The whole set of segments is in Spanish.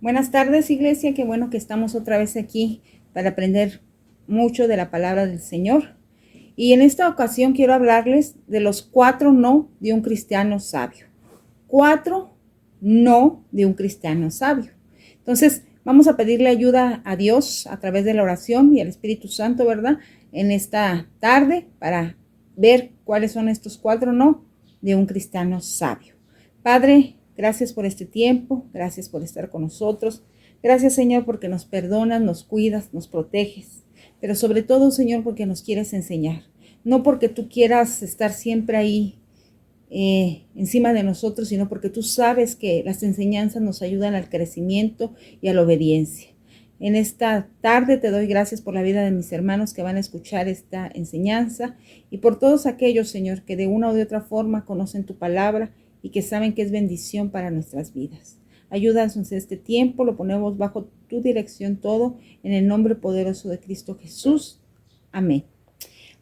Buenas tardes, iglesia. Qué bueno que estamos otra vez aquí para aprender mucho de la palabra del Señor. Y en esta ocasión quiero hablarles de los 4 no de un cristiano sabio. 4 no de un cristiano sabio. Entonces, vamos a pedirle ayuda a Dios a través de la oración y al Espíritu Santo, ¿verdad? En esta tarde para ver cuáles son estos 4 no de un cristiano sabio. Padre, gracias por este tiempo, gracias por estar con nosotros. Gracias, Señor, porque nos perdonas, nos cuidas, nos proteges. Pero sobre todo, Señor, porque nos quieres enseñar. No porque tú quieras estar siempre ahí encima de nosotros, sino porque tú sabes que las enseñanzas nos ayudan al crecimiento y a la obediencia. En esta tarde te doy gracias por la vida de mis hermanos que van a escuchar esta enseñanza y por todos aquellos, Señor, que de una u de otra forma conocen tu palabra y que saben que es bendición para nuestras vidas. Ayúdanos en este tiempo, lo ponemos bajo tu dirección todo, en el nombre poderoso de Cristo Jesús. Amén.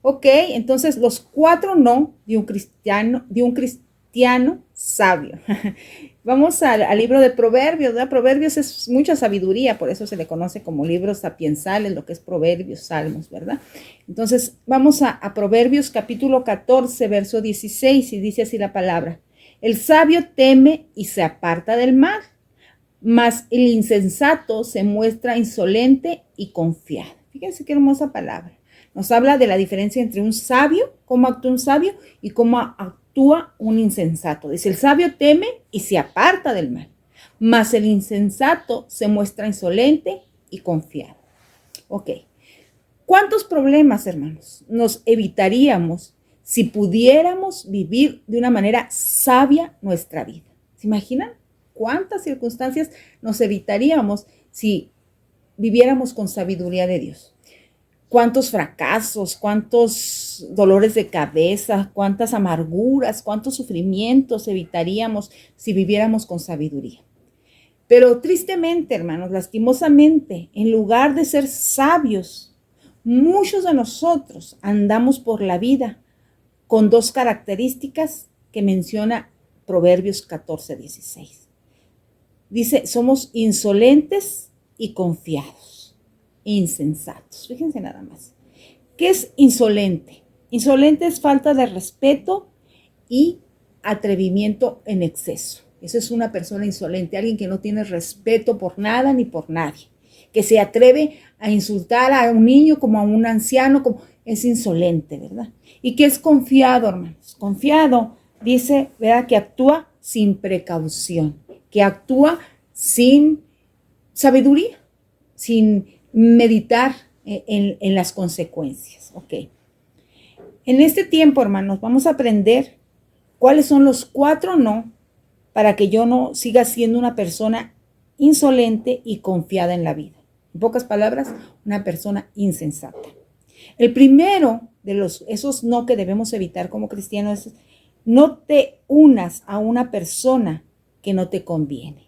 Ok, entonces los 4 no de un cristiano sabio. Vamos al libro de Proverbios, ¿verdad? Proverbios es mucha sabiduría, por eso se le conoce como libros sapiensales, lo que es Proverbios, Salmos, ¿verdad? Entonces vamos a Proverbios capítulo 14, verso 16, y dice así la palabra. El sabio teme y se aparta del mal, mas el insensato se muestra insolente y confiado. Fíjense qué hermosa palabra. Nos habla de la diferencia entre un sabio, cómo actúa un sabio y cómo actúa un insensato. Dice, el sabio teme y se aparta del mal, mas el insensato se muestra insolente y confiado. Ok. ¿Cuántos problemas, hermanos, nos evitaríamos si pudiéramos vivir de una manera sabia nuestra vida? ¿Se imaginan cuántas circunstancias nos evitaríamos si viviéramos con sabiduría de Dios? Cuántos fracasos, cuántos dolores de cabeza, cuántas amarguras, cuántos sufrimientos evitaríamos si viviéramos con sabiduría. Pero tristemente, hermanos, lastimosamente, en lugar de ser sabios, muchos de nosotros andamos por la vida con 2 características que menciona Proverbios 14:16. Dice, somos insolentes y confiados, insensatos. Fíjense nada más. ¿Qué es insolente? Insolente es falta de respeto y atrevimiento en exceso. Eso es una persona insolente, alguien que no tiene respeto por nada ni por nadie, que se atreve a insultar a un niño como a un anciano, como es insolente, ¿verdad? ¿Y qué es confiado, hermanos? Confiado dice, ¿verdad? Que actúa sin precaución, que actúa sin sabiduría, sin meditar en las consecuencias. Ok. En este tiempo, hermanos, vamos a aprender cuáles son los 4 no para que yo no siga siendo una persona insolente y confiada en la vida. En pocas palabras, una persona insensata. El primero de esos no que debemos evitar como cristianos es no te unas a una persona que no te conviene.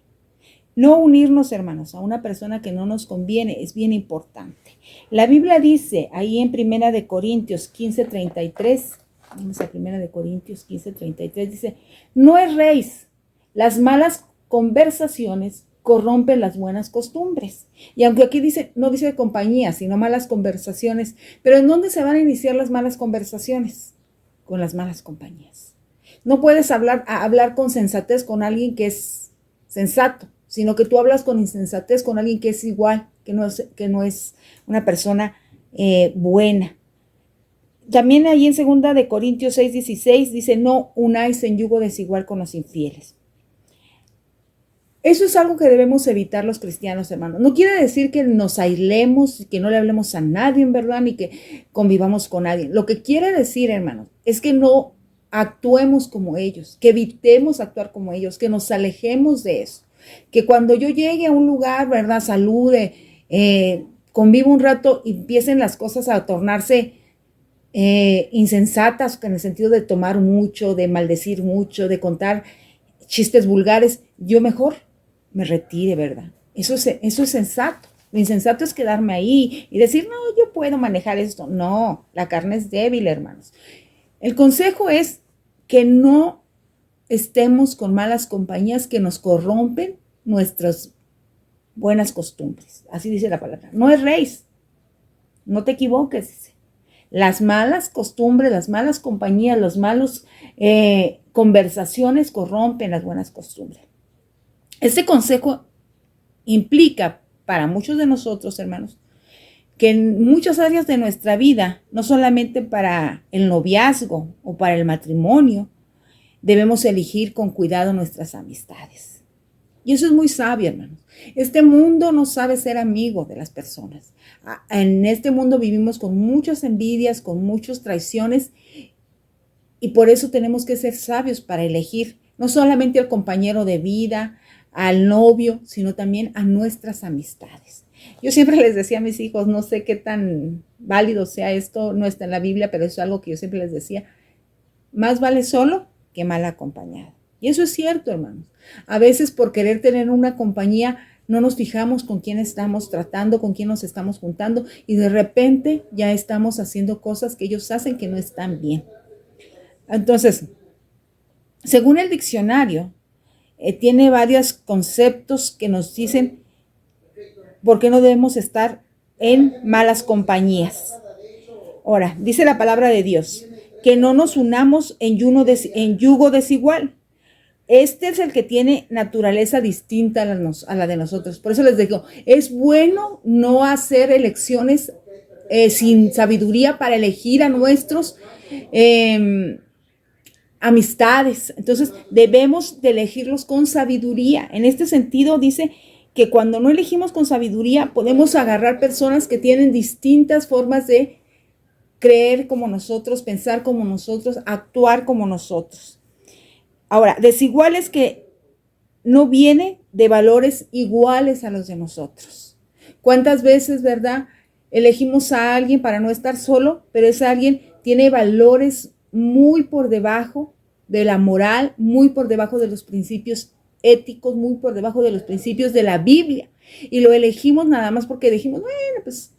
No unirnos, hermanos, a una persona que no nos conviene es bien importante. La Biblia dice ahí en 1 de Corintios 15:33, vamos a 1 de Corintios 15:33, dice, no erréis, las malas conversaciones corrompen las buenas costumbres. Y aunque aquí dice, no dice de compañía, sino malas conversaciones, pero ¿en dónde se van a iniciar las malas conversaciones? Con las malas compañías. No puedes hablar con sensatez con alguien que es sensato, sino que tú hablas con insensatez con alguien que es igual, que no es una persona buena. También ahí en 2 de Corintios 6:16 dice, no unáis en yugo desigual con los infieles. Eso es algo que debemos evitar los cristianos, hermanos. No quiere decir que nos aislemos, que no le hablemos a nadie, en verdad, ni que convivamos con nadie. Lo que quiere decir, hermanos, es que no actuemos como ellos, que evitemos actuar como ellos, que nos alejemos de eso. Que cuando yo llegue a un lugar, ¿verdad? Salude, convivo un rato y empiecen las cosas a tornarse insensatas, en el sentido de tomar mucho, de maldecir mucho, de contar chistes vulgares, yo mejor me retire, ¿verdad? Eso es sensato. Lo insensato es quedarme ahí y decir, no, yo puedo manejar esto. No, la carne es débil, hermanos. El consejo es que no estemos con malas compañías que nos corrompen buenas costumbres. Así dice la palabra. No erréis, no te equivoques, dice. Las malas costumbres, las malas compañías, los malos conversaciones corrompen las buenas costumbres. Este consejo implica para muchos de nosotros, hermanos, que en muchas áreas de nuestra vida, no solamente para el noviazgo o para el matrimonio, debemos elegir con cuidado nuestras amistades. Y eso es muy sabio, hermanos. Este mundo no sabe ser amigo de las personas. En este mundo vivimos con muchas envidias, con muchas traiciones, y por eso tenemos que ser sabios para elegir no solamente al compañero de vida, al novio, sino también a nuestras amistades. Yo siempre les decía a mis hijos, no sé qué tan válido sea esto, no está en la Biblia, pero es algo que yo siempre les decía, más vale solo que mal acompañado. Y eso es cierto, hermanos. A veces por querer tener una compañía no nos fijamos con quién estamos tratando, con quién nos estamos juntando, y de repente ya estamos haciendo cosas que ellos hacen que no están bien. Entonces, según el diccionario, tiene varios conceptos que nos dicen por qué no debemos estar en malas compañías. Ahora, dice la palabra de Dios, que no nos unamos en yugo desigual. Este es el que tiene naturaleza distinta a la de nosotros. Por eso les digo, es bueno no hacer elecciones sin sabiduría para elegir a nuestros amistades. Entonces debemos de elegirlos con sabiduría. En este sentido dice que cuando no elegimos con sabiduría podemos agarrar personas que tienen distintas formas de creer como nosotros, pensar como nosotros, actuar como nosotros. Ahora, desigual es que no viene de valores iguales a los de nosotros. ¿Cuántas veces, verdad, elegimos a alguien para no estar solo, pero ese alguien tiene valores muy por debajo de la moral, muy por debajo de los principios éticos, muy por debajo de los principios de la Biblia? Y lo elegimos nada más porque dijimos, bueno, pues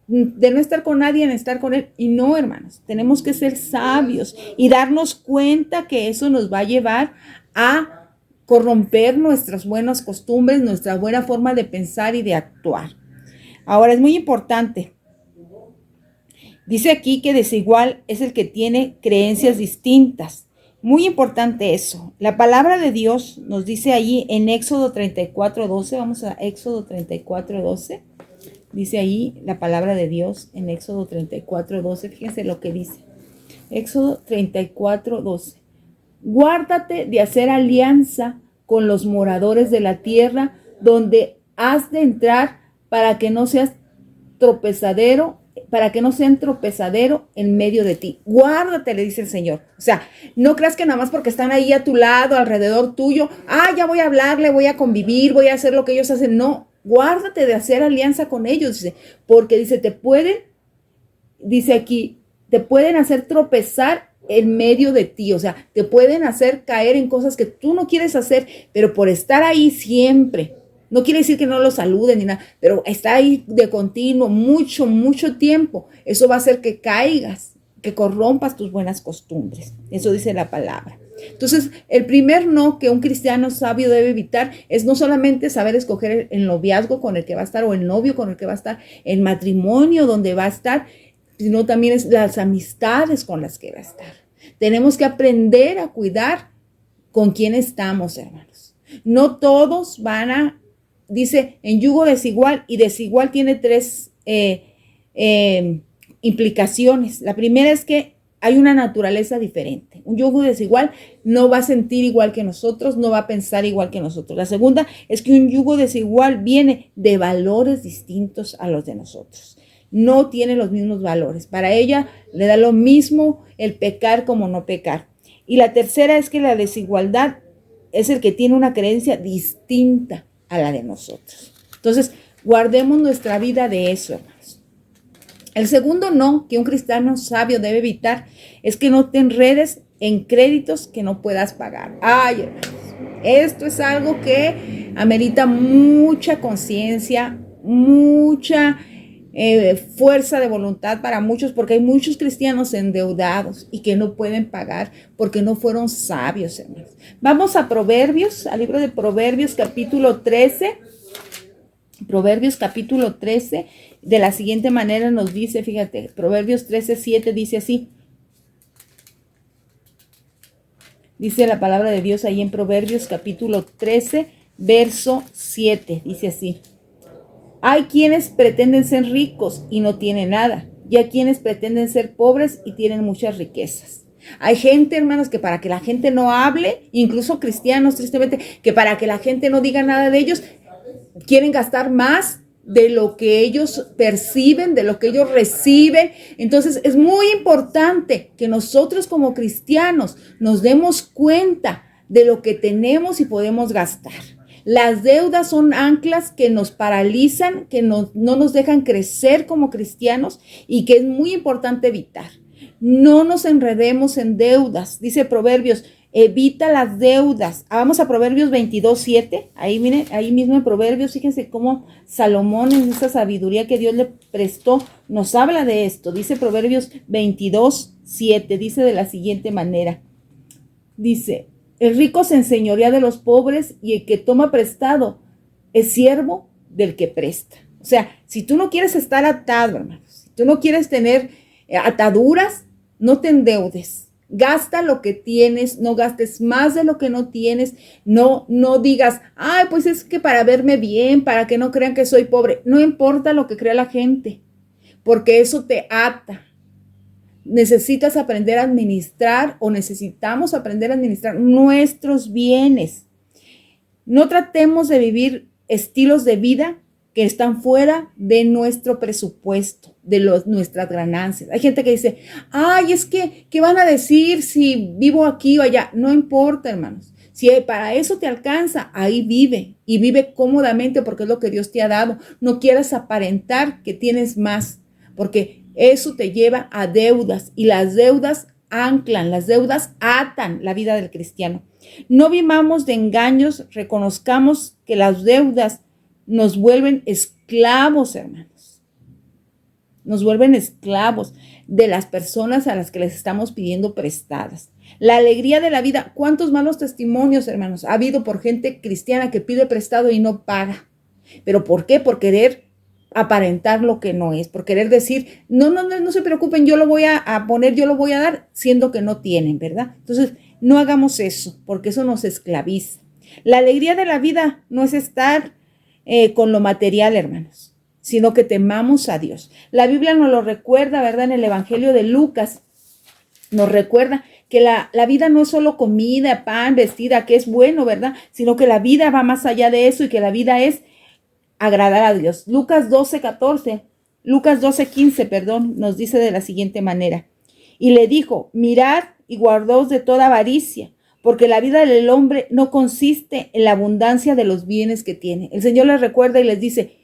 de no estar con nadie en estar con él. Y no, hermanos, tenemos que ser sabios y darnos cuenta que eso nos va a llevar a corromper nuestras buenas costumbres, nuestra buena forma de pensar y de actuar. Ahora, es muy importante. Dice aquí que desigual es el que tiene creencias distintas. Muy importante eso. La palabra de Dios nos dice ahí en Éxodo 34:12. Vamos a Éxodo 34:12. Dice ahí la palabra de Dios en Éxodo 34:12. Fíjense lo que dice. Éxodo 34:12. Guárdate de hacer alianza con los moradores de la tierra donde has de entrar para que no sean tropezadero en medio de ti. Guárdate, le dice el Señor. O sea, no creas que nada más porque están ahí a tu lado, alrededor tuyo, ya voy a hablarle, voy a convivir, voy a hacer lo que ellos hacen. No, guárdate de hacer alianza con ellos, dice, porque dice, dice aquí, te pueden hacer tropezar en medio de ti, o sea, te pueden hacer caer en cosas que tú no quieres hacer, pero por estar ahí siempre. No quiere decir que no lo saluden ni nada, pero está ahí de continuo, mucho, mucho tiempo. Eso va a hacer que caigas, que corrompas tus buenas costumbres. Eso dice la palabra. Entonces, el primer no que un cristiano sabio debe evitar es no solamente saber escoger el noviazgo con el que va a estar o el novio con el que va a estar, el matrimonio donde va a estar, sino también es las amistades con las que va a estar. Tenemos que aprender a cuidar con quién estamos, hermanos. No todos van a, dice, en yugo desigual, y desigual tiene tres implicaciones. La primera es que hay una naturaleza diferente. Un yugo desigual no va a sentir igual que nosotros, no va a pensar igual que nosotros. La segunda es que un yugo desigual viene de valores distintos a los de nosotros. No tiene los mismos valores. Para ella le da lo mismo el pecar como no pecar. Y la tercera es que la desigualdad es el que tiene una creencia distinta a la de nosotros. Entonces, guardemos nuestra vida de eso, hermanos. El segundo no que un cristiano sabio debe evitar es que no te enredes en créditos que no puedas pagar. Ay, hermanos, esto es algo que amerita mucha conciencia, mucha fuerza de voluntad para muchos, porque hay muchos cristianos endeudados y que no pueden pagar porque no fueron sabios, hermanos. Vamos a Proverbios, al libro de Proverbios, capítulo 13. Proverbios capítulo 13, de la siguiente manera nos dice, fíjate, Proverbios 13:7 dice así. Dice la palabra de Dios ahí en Proverbios capítulo 13, verso 7. Dice así. Hay quienes pretenden ser ricos y no tienen nada. Y hay quienes pretenden ser pobres y tienen muchas riquezas. Hay gente, hermanos, que para que la gente no hable, incluso cristianos, tristemente, que para que la gente no diga nada de ellos, quieren gastar más de lo que ellos perciben, de lo que ellos reciben. Entonces es muy importante que nosotros como cristianos nos demos cuenta de lo que tenemos y podemos gastar. Las deudas son anclas que nos paralizan, que no nos dejan crecer como cristianos y que es muy importante evitar. No nos enredemos en deudas. Dice Proverbios, evita las deudas. Vamos a Proverbios 22:7. Ahí miren, ahí mismo en Proverbios, fíjense cómo Salomón, en esa sabiduría que Dios le prestó, nos habla de esto. Dice Proverbios 22:7. Dice de la siguiente manera. Dice, el rico se enseñorea de los pobres y el que toma prestado es siervo del que presta. O sea, si tú no quieres estar atado, hermanos, si tú no quieres tener ataduras, no te endeudes. Gasta lo que tienes, no gastes más de lo que no tienes, no digas, ay, pues es que para verme bien, para que no crean que soy pobre. No importa lo que crea la gente, porque eso te ata. Necesitas aprender a administrar o necesitamos aprender a administrar nuestros bienes. No tratemos de vivir estilos de vida que están fuera de nuestro presupuesto, de nuestras ganancias. Hay gente que dice, ay, es que, ¿qué van a decir si vivo aquí o allá? No importa, hermanos. Si para eso te alcanza, ahí vive y vive cómodamente porque es lo que Dios te ha dado. No quieras aparentar que tienes más, porque eso te lleva a deudas y las deudas anclan, las deudas atan la vida del cristiano. No vivamos de engaños, reconozcamos que las deudas nos vuelven esclavos, hermanos. Nos vuelven esclavos de las personas a las que les estamos pidiendo prestadas. La alegría de la vida, ¿cuántos malos testimonios, hermanos, ha habido por gente cristiana que pide prestado y no paga? ¿Pero por qué? Por querer aparentar lo que no es, por querer decir, no se preocupen, yo lo voy a poner, yo lo voy a dar, siendo que no tienen, ¿verdad? Entonces, no hagamos eso, porque eso nos esclaviza. La alegría de la vida no es estar con lo material, hermanos, sino que temamos a Dios. La Biblia nos lo recuerda, ¿verdad? En el Evangelio de Lucas, nos recuerda que la vida no es solo comida, pan, vestida, que es bueno, ¿verdad? Sino que la vida va más allá de eso y que la vida es agradar a Dios. Lucas 12:15, nos dice de la siguiente manera. Y le dijo, mirad y guardaos de toda avaricia, porque la vida del hombre no consiste en la abundancia de los bienes que tiene. El Señor les recuerda y les dice,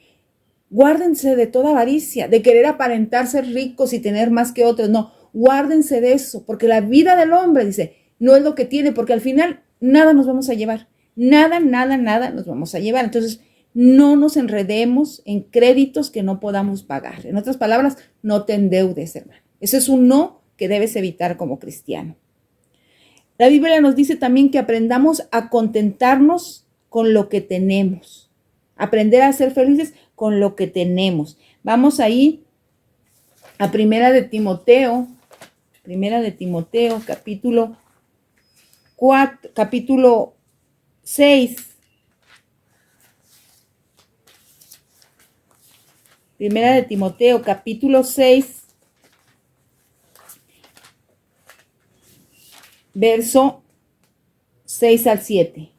guárdense de toda avaricia, de querer aparentar ser ricos y tener más que otros. No, guárdense de eso, porque la vida del hombre, dice, no es lo que tiene, porque al final nada nos vamos a llevar. Nada nos vamos a llevar. Entonces, no nos enredemos en créditos que no podamos pagar. En otras palabras, no te endeudes, hermano. Ese es un no que debes evitar como cristiano. La Biblia nos dice también que aprendamos a contentarnos con lo que tenemos. Aprender a ser felices con lo que tenemos. Vamos ahí a Primera de Timoteo, capítulo 6. Primera de Timoteo, capítulo 6, verso 6 al 7.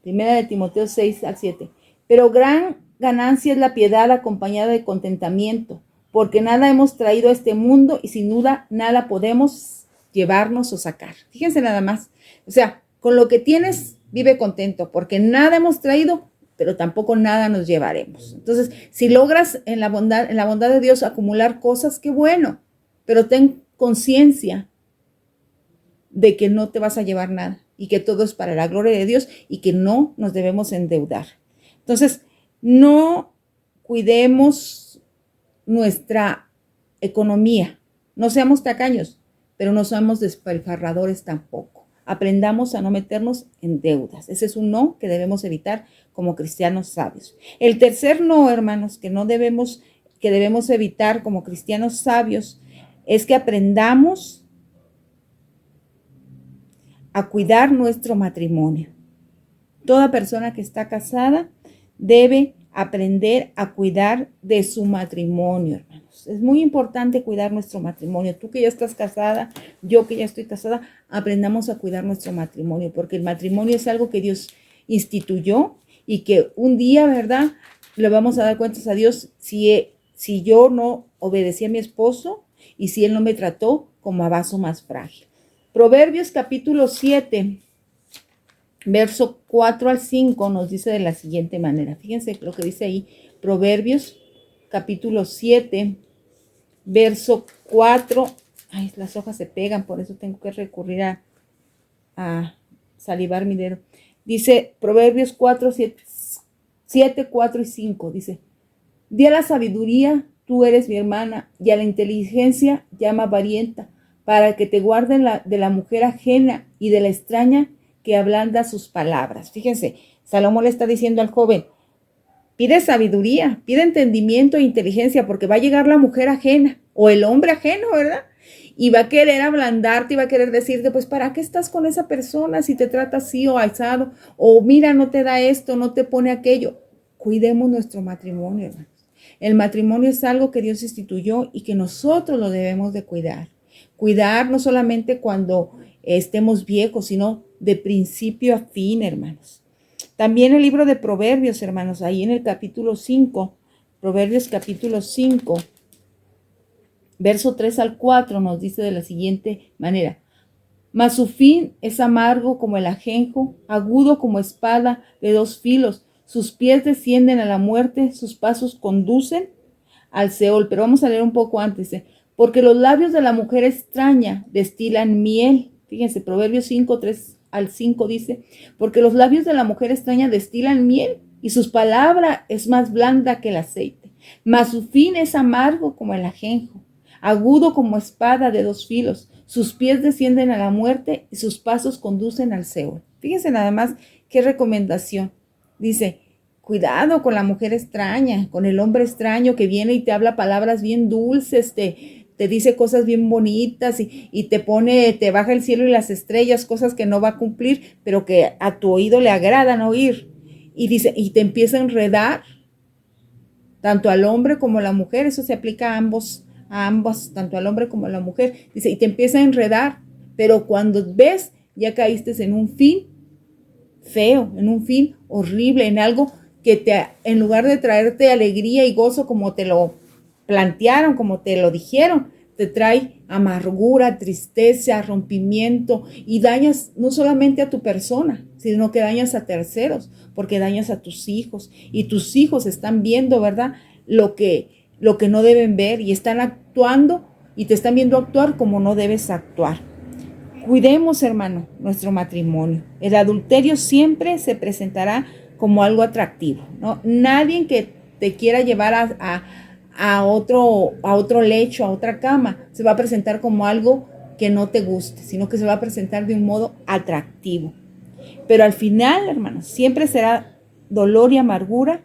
Primera de Timoteo 6 al 7. Pero gran ganancia es la piedad acompañada de contentamiento, porque nada hemos traído a este mundo y sin duda nada podemos llevarnos o sacar. Fíjense nada más. O sea, con lo que tienes, vive contento, porque nada hemos traído, pero tampoco nada nos llevaremos. Entonces, si logras en la bondad de Dios acumular cosas, qué bueno, pero ten conciencia de que no te vas a llevar nada y que todo es para la gloria de Dios y que no nos debemos endeudar. Entonces, no cuidemos nuestra economía, no seamos tacaños, pero no seamos despilfarradores tampoco. aprendamos a no meternos en deudas. Ese es un no que debemos evitar como cristianos sabios. El tercer no, hermanos, que debemos evitar como cristianos sabios, es que aprendamos a cuidar nuestro matrimonio. Toda persona que está casada debe aprender a cuidar de su matrimonio, hermanos. Es muy importante cuidar nuestro matrimonio. Tú que ya estás casada, yo que ya estoy casada, aprendamos a cuidar nuestro matrimonio, porque el matrimonio es algo que Dios instituyó y que un día, ¿verdad?, le vamos a dar cuentas a Dios si yo no obedecí a mi esposo y si él no me trató como a vaso más frágil. Proverbios capítulo 7, verso 4 al 5 nos dice de la siguiente manera. Fíjense lo que dice ahí. Proverbios capítulo 7, verso 4. Ay, las hojas se pegan, por eso tengo que recurrir a salivar mi dedo. Dice Proverbios 4, 7, 4 y 5. Dice: di a la sabiduría, tú eres mi hermana, y a la inteligencia llama parienta, para que te guarden de la mujer ajena y de la extraña que ablanda sus palabras. Fíjense, Salomón le está diciendo al joven: pide sabiduría, pide entendimiento e inteligencia, porque va a llegar la mujer ajena o el hombre ajeno, ¿verdad? Y va a querer ablandarte y va a querer decirte, pues, ¿para qué estás con esa persona si te trata así o alzado? O mira, no te da esto, no te pone aquello. Cuidemos nuestro matrimonio, hermanos. El matrimonio es algo que Dios instituyó y que nosotros lo debemos de cuidar. Cuidar no solamente cuando estemos viejos, sino de principio a fin, hermanos. También el libro de Proverbios, hermanos, ahí en el capítulo 5, Proverbios capítulo 5, verso 3 al 4 nos dice de la siguiente manera: mas su fin es amargo como el ajenjo, agudo como espada de dos filos. Sus pies descienden a la muerte, sus pasos conducen al Seol. Pero vamos a leer un poco antes. Porque los labios de la mujer extraña destilan miel. Fíjense, Proverbios 5, 3 al 5 dice: porque los labios de la mujer extraña destilan miel, y sus palabras es más blanda que el aceite. Mas su fin es amargo como el ajenjo, agudo como espada de dos filos. Sus pies descienden a la muerte y sus pasos conducen al Seol. Fíjense nada más qué recomendación. Dice: cuidado con la mujer extraña, con el hombre extraño que viene y te habla palabras bien dulces, te dice cosas bien bonitas y te baja el cielo y las estrellas, cosas que no va a cumplir, pero que a tu oído le agradan oír. Y dice, y te empieza a enredar, tanto al hombre como a la mujer. Eso se aplica a ambos, tanto al hombre como a la mujer. Dice, y te empieza a enredar, pero cuando ves, ya caíste en un fin feo, en un fin horrible, en algo que en lugar de traerte alegría y gozo como te lo plantearon, como te lo dijeron, te trae amargura, tristeza, rompimiento, y dañas no solamente a tu persona, sino que dañas a terceros, porque dañas a tus hijos, y tus hijos están viendo, ¿verdad?, lo que no deben ver, y están actuando y te están viendo actuar como no debes actuar. Cuidemos, hermano, nuestro matrimonio. El adulterio siempre se presentará como algo atractivo, ¿no? Nadie que te quiera llevar a otro lecho, a otra cama, se va a presentar como algo que no te guste, sino que se va a presentar de un modo atractivo. Pero al final, hermanos, siempre será dolor y amargura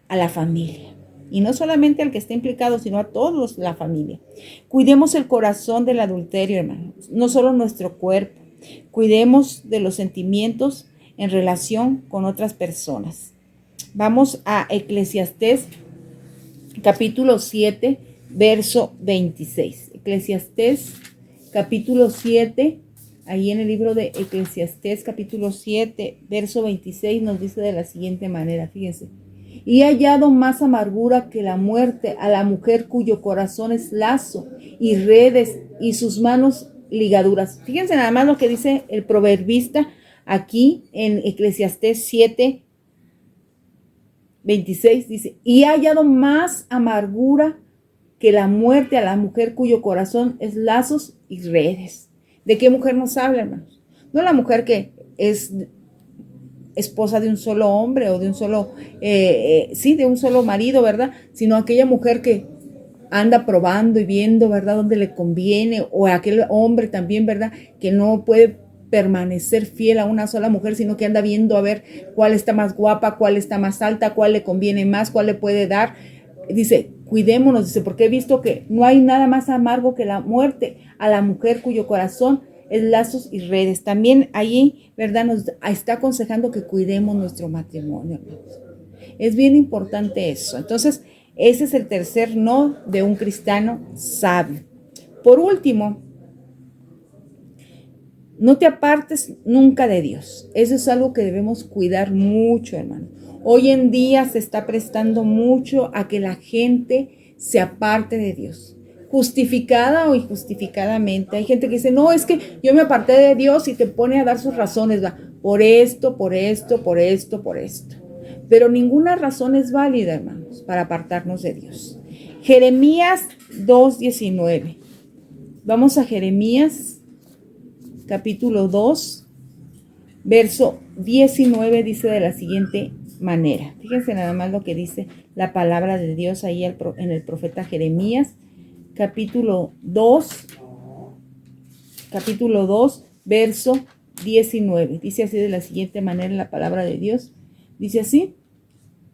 a la familia. Y no solamente al que está implicado, sino a todos la familia. Cuidemos el corazón del adulterio, hermanos, no solo nuestro cuerpo. Cuidemos de los sentimientos en relación con otras personas. Vamos a Eclesiastés capítulo 7, verso 26. Eclesiastés capítulo 7, ahí en el libro de Eclesiastés capítulo 7, verso 26 nos dice de la siguiente manera, fíjense: y he hallado más amargura que la muerte a la mujer cuyo corazón es lazo y redes y sus manos ligaduras. Fíjense nada más lo que dice el proverbista aquí en Eclesiastés 7, 26. Dice: y he hallado más amargura que la muerte a la mujer cuyo corazón es lazos y redes. ¿De qué mujer nos habla, hermanos? No la mujer que es esposa de un solo hombre o de un solo, de un solo marido, ¿verdad? Sino aquella mujer que anda probando y viendo, ¿verdad?, dónde le conviene, o aquel hombre también, ¿verdad?, que no puede permanecer fiel a una sola mujer, sino que anda viendo a ver cuál está más guapa, cuál está más alta, cuál le conviene más, cuál le puede dar. Dice, cuidémonos, dice, porque he visto que no hay nada más amargo que la muerte a la mujer cuyo corazón es lazos y redes. También allí, ¿verdad? Nos está aconsejando que cuidemos nuestro matrimonio, hermanos. Es bien importante eso. Entonces, ese es el tercer no de un cristiano sabio. Por último, no te apartes nunca de Dios. Eso es algo que debemos cuidar mucho, hermano. Hoy en día se está prestando mucho a que la gente se aparte de Dios, justificada o injustificadamente. Hay gente que dice, no, es que yo me aparté de Dios, y te pone a dar sus razones, ¿va? Por esto, por esto, por esto, por esto. Pero ninguna razón es válida, hermanos, para apartarnos de Dios. Jeremías 2:19. Vamos a Jeremías capítulo 2, verso 19, dice de la siguiente manera. Fíjense nada más lo que dice la palabra de Dios ahí en el profeta Jeremías, capítulo 2, verso 19. Dice así de la siguiente manera la palabra de Dios. Dice así: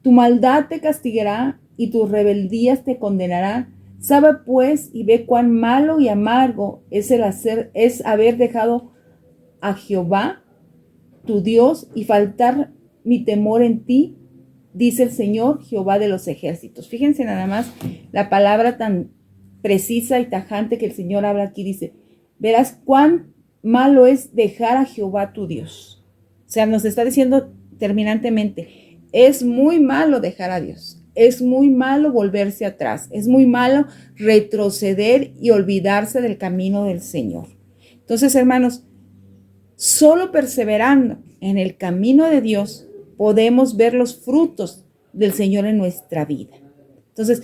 tu maldad te castigará y tus rebeldías te condenarán. Sabe pues y ve cuán malo y amargo es haber dejado a Jehová, tu Dios, y faltar mi temor en ti, dice el Señor, Jehová de los ejércitos. Fíjense nada más la palabra tan precisa y tajante que el Señor habla aquí. Dice, verás cuán malo es dejar a Jehová tu Dios. O sea, nos está diciendo terminantemente, es muy malo dejar a Dios. Es muy malo volverse atrás. Es muy malo retroceder y olvidarse del camino del Señor. Entonces, hermanos, solo perseverando en el camino de Dios podemos ver los frutos del Señor en nuestra vida. Entonces,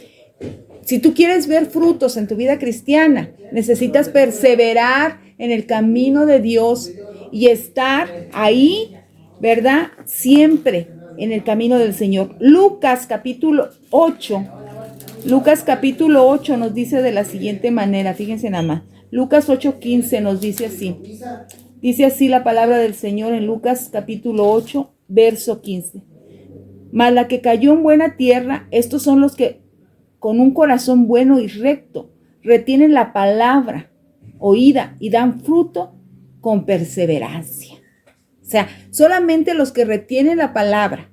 si tú quieres ver frutos en tu vida cristiana, necesitas perseverar en el camino de Dios y estar ahí, ¿verdad? Siempre en el camino del Señor. Lucas capítulo 8 nos dice de la siguiente manera, fíjense nada más. Lucas 8:15 nos dice así. Dice así la palabra del Señor en Lucas capítulo 8, verso 15. Mas la que cayó en buena tierra, estos son los que con un corazón bueno y recto retienen la palabra oída y dan fruto con perseverancia. O sea, solamente los que retienen la palabra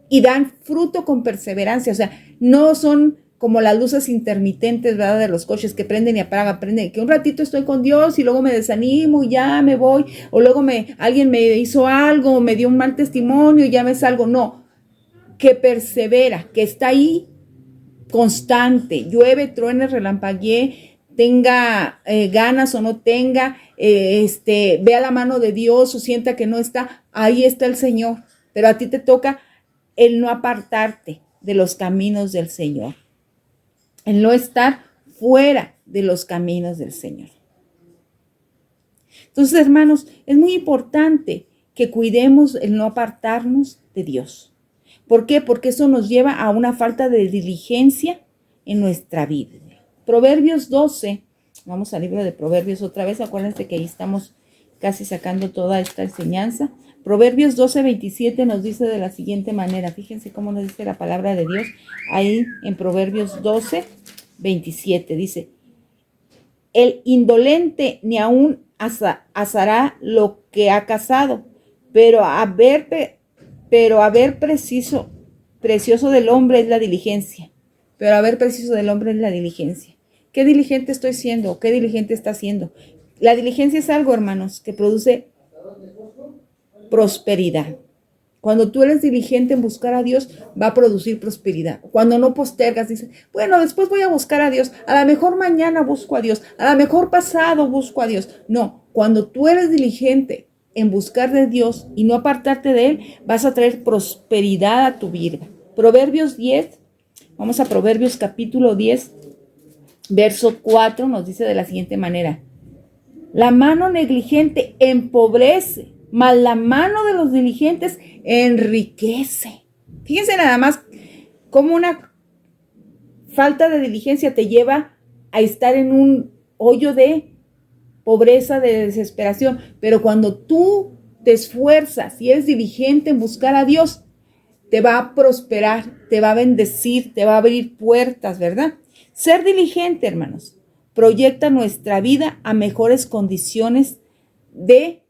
y dan fruto con perseverancia. O sea, no son como las luces intermitentes, ¿verdad? De los coches que prenden y apagan, prenden, que un ratito estoy con Dios y luego me desanimo y ya me voy, o luego alguien me hizo algo, me dio un mal testimonio y ya me salgo. No, que persevera, que está ahí constante, llueve, truene, relampaguee, tenga ganas o no tenga, vea la mano de Dios o sienta que no está, ahí está el Señor. Pero a ti te toca el no apartarte de los caminos del Señor, el no estar fuera de los caminos del Señor. Entonces, hermanos, es muy importante que cuidemos el no apartarnos de Dios. ¿Por qué? Porque eso nos lleva a una falta de diligencia en nuestra vida. Proverbios 12, vamos al libro de Proverbios otra vez, acuérdense que ahí estamos casi sacando toda esta enseñanza. Proverbios 12:27 nos dice de la siguiente manera, fíjense cómo nos dice la palabra de Dios ahí en Proverbios 12:27, dice, el indolente ni aún asará lo que ha cazado, pero precioso del hombre es la diligencia. ¿Qué diligente estoy siendo? ¿Qué diligente está siendo? La diligencia es algo, hermanos, que produce prosperidad. Cuando tú eres diligente en buscar a Dios, va a producir prosperidad. Cuando no postergas, dices, bueno, después voy a buscar a Dios. A lo mejor mañana busco a Dios. A lo mejor pasado busco a Dios. No, cuando tú eres diligente en buscar de Dios y no apartarte de Él, vas a traer prosperidad a tu vida. Proverbios 10, vamos a Proverbios capítulo 10, verso 4, nos dice de la siguiente manera. La mano negligente empobrece, mas la mano de los diligentes enriquece. Fíjense nada más cómo una falta de diligencia te lleva a estar en un hoyo de pobreza, de desesperación. Pero cuando tú te esfuerzas y eres diligente en buscar a Dios, te va a prosperar, te va a bendecir, te va a abrir puertas, ¿verdad? Ser diligente, hermanos, proyecta nuestra vida a mejores condiciones de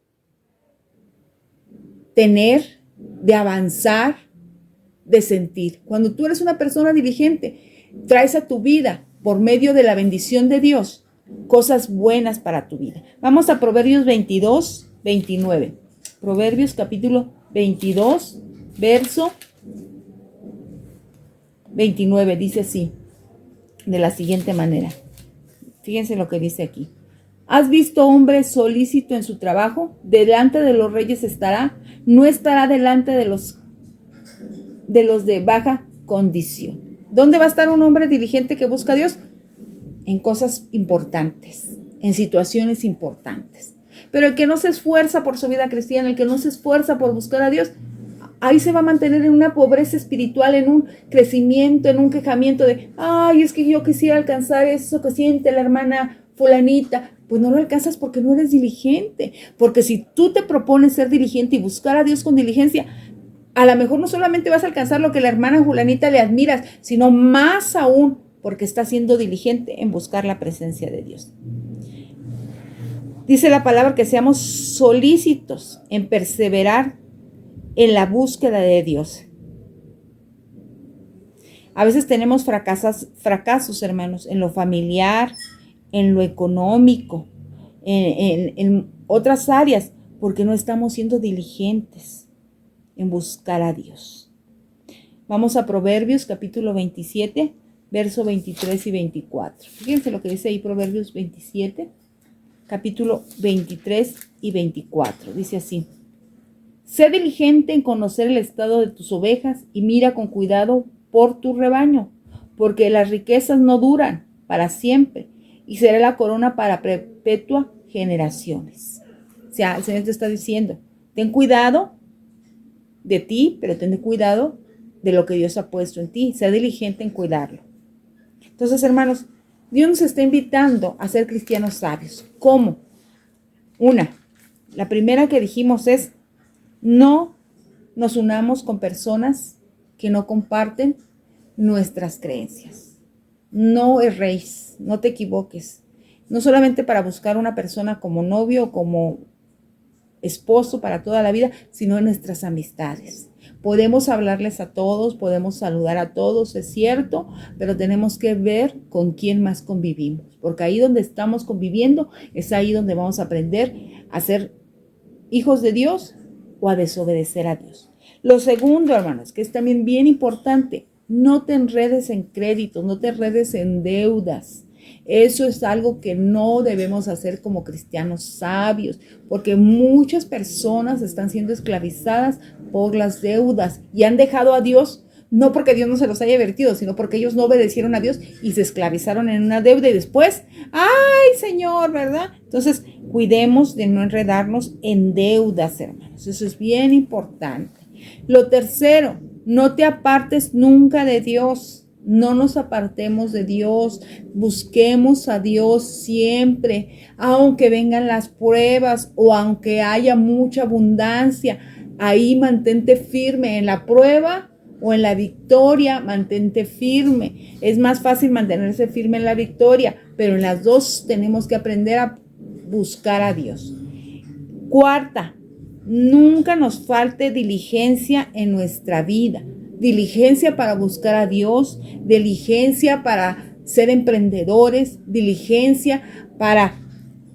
tener, de avanzar, de sentir. Cuando tú eres una persona diligente, traes a tu vida, por medio de la bendición de Dios, cosas buenas para tu vida. Vamos a Proverbios 22, 29. Proverbios capítulo 22, verso 29, dice así, de la siguiente manera. Fíjense lo que dice aquí. ¿Has visto hombre solícito en su trabajo? Delante de los reyes estará, no estará delante de los de baja condición. ¿Dónde va a estar un hombre diligente que busca a Dios? En cosas importantes, en situaciones importantes. Pero el que no se esfuerza por su vida cristiana, el que no se esfuerza por buscar a Dios, ahí se va a mantener en una pobreza espiritual, en un crecimiento, en un quejamiento de, ay, es que yo quisiera alcanzar eso que siente la hermana fulanita. Pues no lo alcanzas porque no eres diligente. Porque si tú te propones ser diligente y buscar a Dios con diligencia, a lo mejor no solamente vas a alcanzar lo que la hermana fulanita le admiras, sino más aún porque está siendo diligente en buscar la presencia de Dios. Dice la palabra que seamos solícitos en perseverar en la búsqueda de Dios. A veces tenemos fracasos, hermanos, en lo familiar, en lo económico, en otras áreas, porque no estamos siendo diligentes en buscar a Dios. Vamos a Proverbios capítulo 27, verso 23 y 24. Fíjense lo que dice ahí Proverbios 27, capítulo 23 y 24. Dice así. Sé diligente en conocer el estado de tus ovejas y mira con cuidado por tu rebaño, porque las riquezas no duran para siempre y será la corona para perpetua generaciones. O sea, el Señor te está diciendo, ten cuidado de ti, pero ten cuidado de lo que Dios ha puesto en ti. Sé diligente en cuidarlo. Entonces, hermanos, Dios nos está invitando a ser cristianos sabios. ¿Cómo? La primera que dijimos es, no nos unamos con personas que no comparten nuestras creencias. No erréis, no te equivoques. No solamente para buscar una persona como novio o como esposo para toda la vida, sino en nuestras amistades. Podemos hablarles a todos, podemos saludar a todos, es cierto, pero tenemos que ver con quién más convivimos, porque ahí donde estamos conviviendo es ahí donde vamos a aprender a ser hijos de Dios o a desobedecer a Dios. Lo segundo, hermanos, que es también bien importante, no te enredes en créditos, no te enredes en deudas. Eso es algo que no debemos hacer como cristianos sabios, porque muchas personas están siendo esclavizadas por las deudas y han dejado a Dios, no porque Dios no se los haya vertido, sino porque ellos no obedecieron a Dios y se esclavizaron en una deuda y después, ¡ay, Señor!, ¿verdad? Entonces, cuidemos de no enredarnos en deudas, hermanos. Eso es bien importante. Lo tercero, no te apartes nunca de Dios. No nos apartemos de Dios, busquemos a Dios siempre, aunque vengan las pruebas o aunque haya mucha abundancia, ahí mantente firme en la prueba o en la victoria, mantente firme. Es más fácil mantenerse firme en la victoria, pero en las dos tenemos que aprender a buscar a Dios. Cuarta, nunca nos falte diligencia en nuestra vida. Diligencia para buscar a Dios, diligencia para ser emprendedores, diligencia para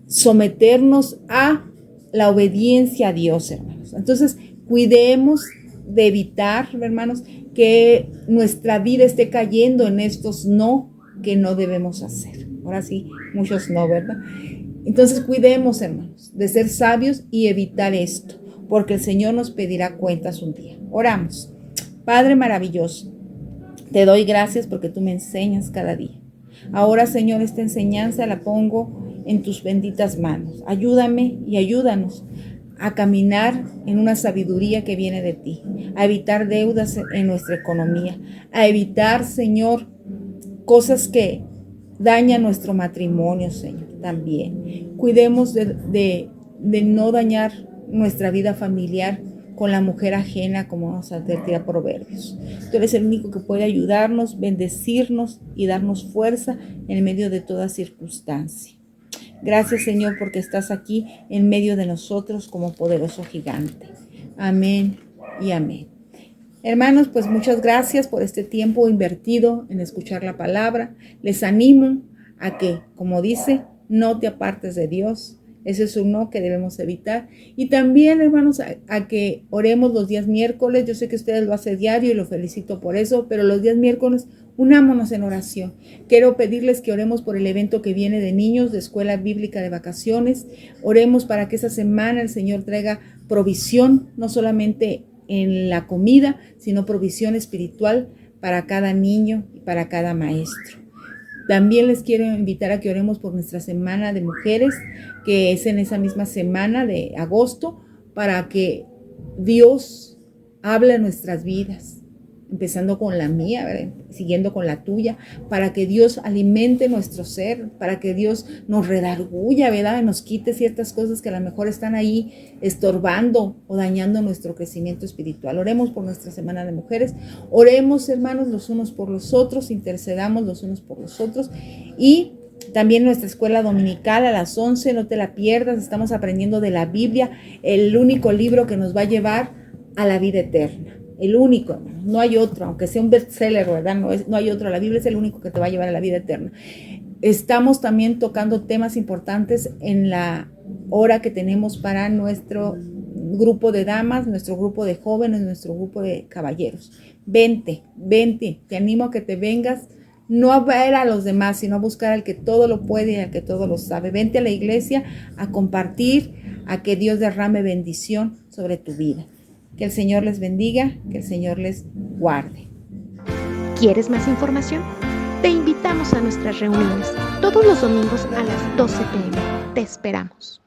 someternos a la obediencia a Dios, hermanos. Entonces, cuidemos de evitar, hermanos, que nuestra vida esté cayendo en estos no que no debemos hacer. Ahora sí, muchos no, ¿verdad? Entonces, cuidemos, hermanos, de ser sabios y evitar esto, porque el Señor nos pedirá cuentas un día. Oramos. Padre maravilloso, te doy gracias porque tú me enseñas cada día. Ahora, Señor, esta enseñanza la pongo en tus benditas manos. Ayúdame y ayúdanos a caminar en una sabiduría que viene de ti, a evitar deudas en nuestra economía, a evitar, Señor, cosas que dañan nuestro matrimonio, Señor, también. cuidemos de no dañar nuestra vida familiar con la mujer ajena, como nos advertía Proverbios. Tú eres el único que puede ayudarnos, bendecirnos y darnos fuerza en medio de toda circunstancia. Gracias, Señor, porque estás aquí en medio de nosotros como poderoso gigante. Amén y amén. Hermanos, pues muchas gracias por este tiempo invertido en escuchar la palabra. Les animo a que, como dice, no te apartes de Dios. Ese es un no que debemos evitar. Y también, hermanos, a que oremos los días miércoles. Yo sé que ustedes lo hacen diario y lo felicito por eso, pero los días miércoles unámonos en oración. Quiero pedirles que oremos por el evento que viene de niños, de escuela bíblica de vacaciones. Oremos para que esa semana el Señor traiga provisión, no solamente en la comida, sino provisión espiritual para cada niño y para cada maestro. También les quiero invitar a que oremos por nuestra semana de mujeres, que es en esa misma semana de agosto, para que Dios hable en nuestras vidas, empezando con la mía, ¿verdad? Siguiendo con la tuya, para que Dios alimente nuestro ser, para que Dios nos redarguya, ¿verdad? Nos quite ciertas cosas que a lo mejor están ahí estorbando o dañando nuestro crecimiento espiritual. Oremos por nuestra semana de mujeres, oremos, hermanos, los unos por los otros, intercedamos los unos por los otros. Y también nuestra escuela dominical a las 11, no te la pierdas, estamos aprendiendo de la Biblia, el único libro que nos va a llevar a la vida eterna. El único, no hay otro, aunque sea un bestseller, ¿verdad? No hay otro, la Biblia es el único que te va a llevar a la vida eterna. Estamos también tocando temas importantes en la hora que tenemos para nuestro grupo de damas, nuestro grupo de jóvenes, nuestro grupo de caballeros. Vente, te animo a que te vengas, no a ver a los demás, sino a buscar al que todo lo puede y al que todo lo sabe. Vente a la iglesia a compartir, a que Dios derrame bendición sobre tu vida. Que el Señor les bendiga, que el Señor les guarde. ¿Quieres más información? Te invitamos a nuestras reuniones todos los domingos a las 12 p.m. Te esperamos.